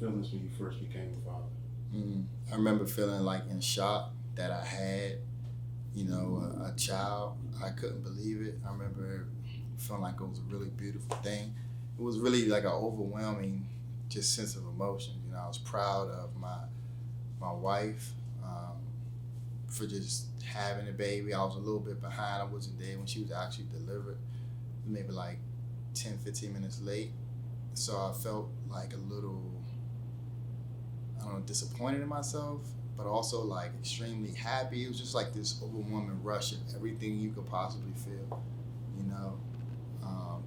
feelings when you first became a father? I remember feeling like in shock that I had, a child. I couldn't believe it. I remember feeling like it was a really beautiful thing. It was really like an overwhelming just sense of emotion. I was proud of my wife for just having a baby. I was a little bit behind. I wasn't there when she was actually delivered, maybe like 10, 15 minutes late. So I felt like a little, I don't know, disappointed in myself, but also like extremely happy. It was just like this overwhelming rush of everything you could possibly feel, you know.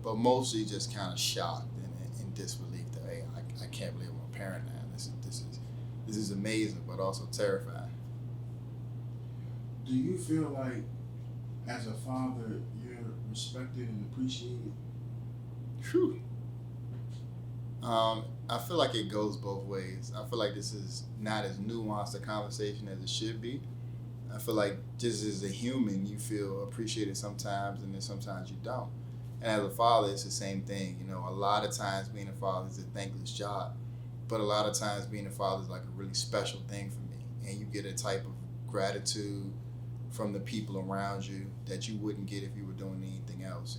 But mostly just kind of shocked and disbelief that hey, I can't believe I'm a parent now. This is amazing, but also terrifying. Do you feel like, as a father, you're respected and appreciated? Whew. I feel like it goes both ways. I feel like this is not as nuanced a conversation as it should be. I feel like just as a human, you feel appreciated sometimes, and then sometimes you don't. And as a father, it's the same thing. A lot of times being a father is a thankless job, but a lot of times being a father is like a really special thing for me. And you get a type of gratitude from the people around you that you wouldn't get if you were doing anything else.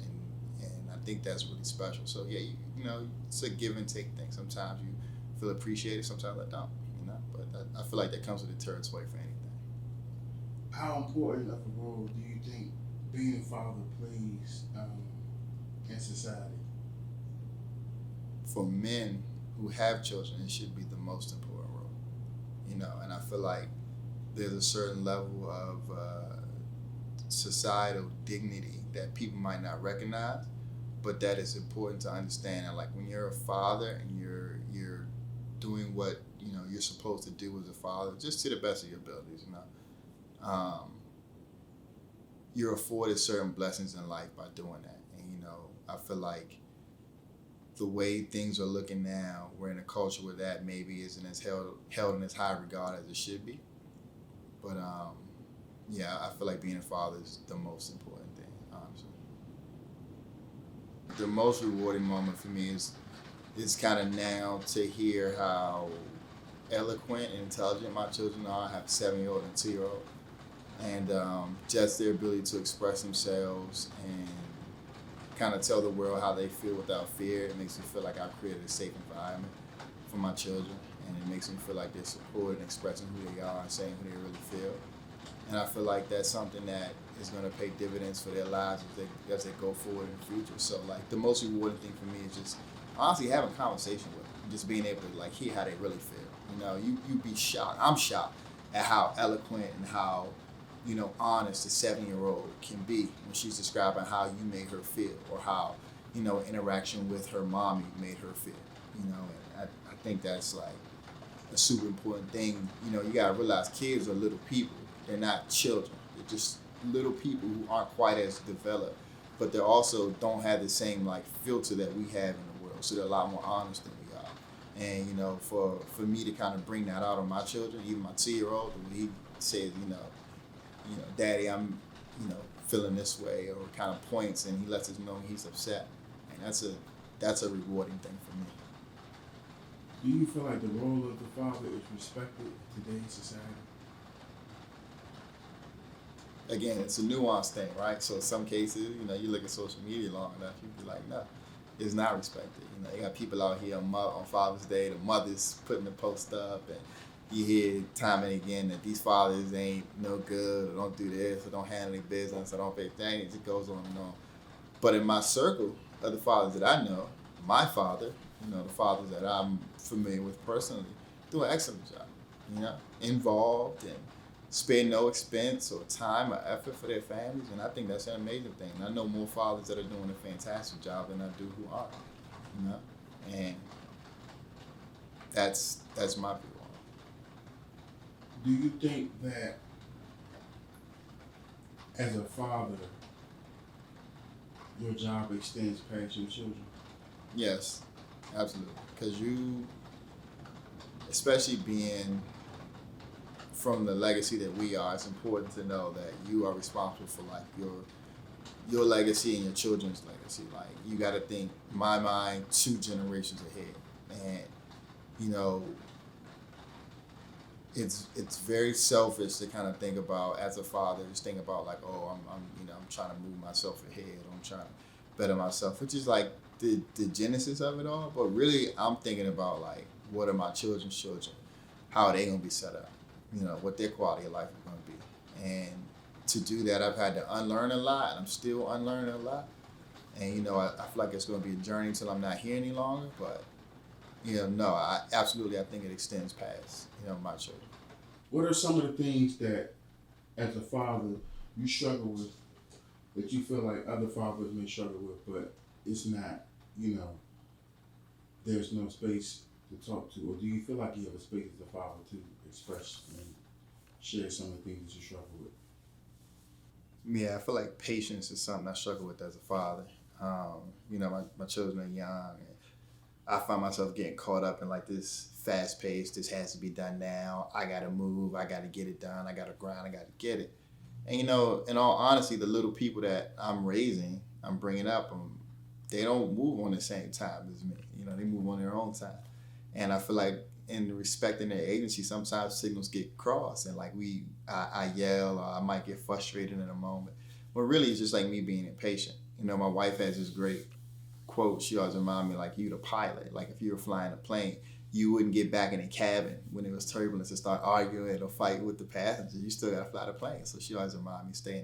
And I think that's really special. So yeah, it's a give and take thing. Sometimes you feel appreciated, sometimes I don't. But I feel like that comes with the territory for anything. How important of a role do you think being a father plays in society? For men who have children, it should be the most important role. And I feel like there's a certain level of societal dignity that people might not recognize, but that is important to understand. And like when you're a father and you're doing what you're supposed to do as a father, just to the best of your abilities, you're afforded certain blessings in life by doing that. And I feel like the way things are looking now, we're in a culture where that maybe isn't as held in as high regard as it should be. But yeah, I feel like being a father is the most important thing, honestly. The most rewarding moment for me is kind of now to hear how eloquent and intelligent my children are. I have a 7-year-old and a 2-year-old. And just their ability to express themselves and kind of tell the world how they feel without fear. It makes me feel like I've created a safe environment for my children, and it makes me feel like they're supported and expressing who they are and saying who they really feel. And I feel like that's something that is going to pay dividends for their lives as they go forward in the future. So like the most rewarding thing for me is just honestly having a conversation with them, just being able to like hear how they really feel. You'd be shocked. I'm shocked at how eloquent and how honest a 7-year-old can be when she's describing how you made her feel, or how, interaction with her mommy made her feel. And I think that's like a super important thing. You gotta realize kids are little people. They're not children. They're just little people who aren't quite as developed, but they also don't have the same like filter that we have in the world. So they're a lot more honest than we are. And for me to kind of bring that out on my children, even my 2-year-old, when he says, Daddy, I'm, feeling this way, or kind of points and he lets us know he's upset. And that's a rewarding thing for me. Do you feel like the role of the father is respected in today's society? Again, it's a nuanced thing, right? So in some cases, you look at social media long enough, you'd be like, no, it's not respected. You got people out here on Father's Day, the mothers putting the post up, and you hear time and again that these fathers ain't no good, or don't do this, or don't handle their business, or don't pay things. It goes on and on. But in my circle of the fathers that I know, my father, the fathers that I'm familiar with personally, do an excellent job. Involved and spare no expense or time or effort for their families, and I think that's an amazing thing. And I know more fathers that are doing a fantastic job than I do who aren't. And that's my view. Do you think that as a father, your job extends past your children? Yes, absolutely. Because especially being from the legacy that we are, it's important to know that you are responsible for like your legacy and your children's legacy. Like you got to think, in my mind, 2 generations ahead. And you know, it's very selfish to kind of think about as a father, just think about like, oh, I'm trying to move myself ahead, I'm trying to better myself, which is like the genesis of it all. But really, I'm thinking about like, what are my children's children? How are they gonna be set up? What their quality of life is gonna be. And to do that, I've had to unlearn a lot, and I'm still unlearning a lot. And I feel like it's gonna be a journey until I'm not here any longer. But no, I think it extends past my children. What are some of the things that, as a father, you struggle with that you feel like other fathers may struggle with, but it's not, there's no space to talk to? Or do you feel like you have a space as a father to express and share some of the things that you struggle with? Yeah, I feel like patience is something I struggle with as a father. My children are young, and I find myself getting caught up in like this fast pace. This has to be done now. I gotta move. I gotta get it done. I gotta grind. I gotta get it. And in all honesty, the little people that I'm raising, I'm bringing up, they don't move on the same time as me. They move on their own time. And I feel like in respecting their agency, sometimes signals get crossed, and like I yell, or I might get frustrated in a moment. But really, it's just like me being impatient. My wife has this great quote. She always remind me, like, you the pilot. Like, if you were flying a plane, you wouldn't get back in the cabin when it was turbulence and start arguing or fighting with the passengers. You still gotta fly the plane. So she always remind me, stay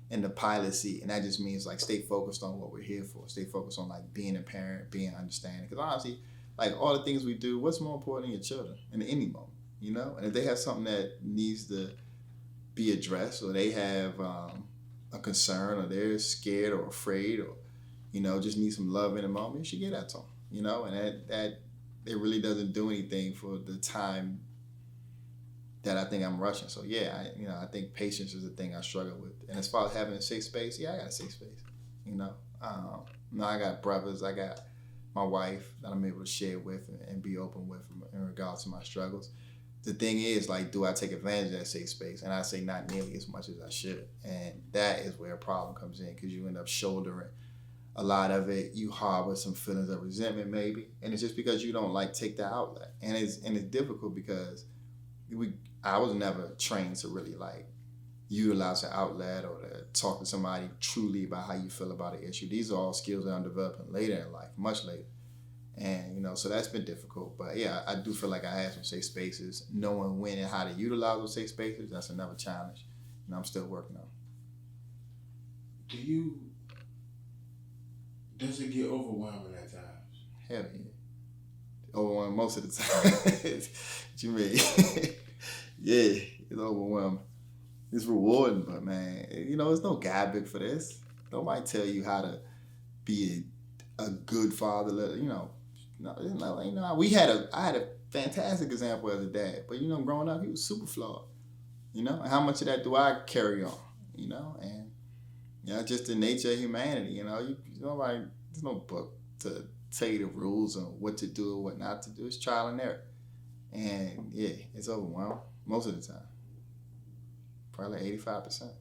in the pilot seat. And that just means like, stay focused on what we're here for. Stay focused on like being a parent, being understanding. Because honestly, like, all the things we do, what's more important than your children in any moment? And if they have something that needs to be addressed, or they have a concern, or they're scared or afraid, or just need some love in a moment, you should get that to them. And that it really doesn't do anything for the time that I think I'm rushing. So yeah, I think patience is the thing I struggle with. And as far as having a safe space, yeah, I got a safe space. I got brothers, I got my wife that I'm able to share with and be open with in regards to my struggles. The thing is, like, do I take advantage of that safe space? And I say not nearly as much as I should. And that is where a problem comes in, because you end up shouldering a lot of it. You harbor some feelings of resentment maybe, and it's just because you don't like take the outlet. And it's difficult because I was never trained to really like utilize an outlet, or to talk to somebody truly about how you feel about an issue. These are all skills that I'm developing later in life, much later. And so that's been difficult. But yeah, I do feel like I have some safe spaces. Knowing when and how to utilize those safe spaces, that's another challenge, and I'm still working on. Does it get overwhelming at times? Hell yeah. Overwhelming most of the time. What you mean? Yeah, it's overwhelming. It's rewarding, but man, there's no guidebook for this. Nobody tell you how to be a good father. No, I had a fantastic example as a dad, but growing up, he was super flawed. And how much of that do I carry on? And just the nature of humanity. There's no book to tell you the rules on what to do or what not to do. It's trial and error. And yeah, it's overwhelming most of the time. Probably 85%.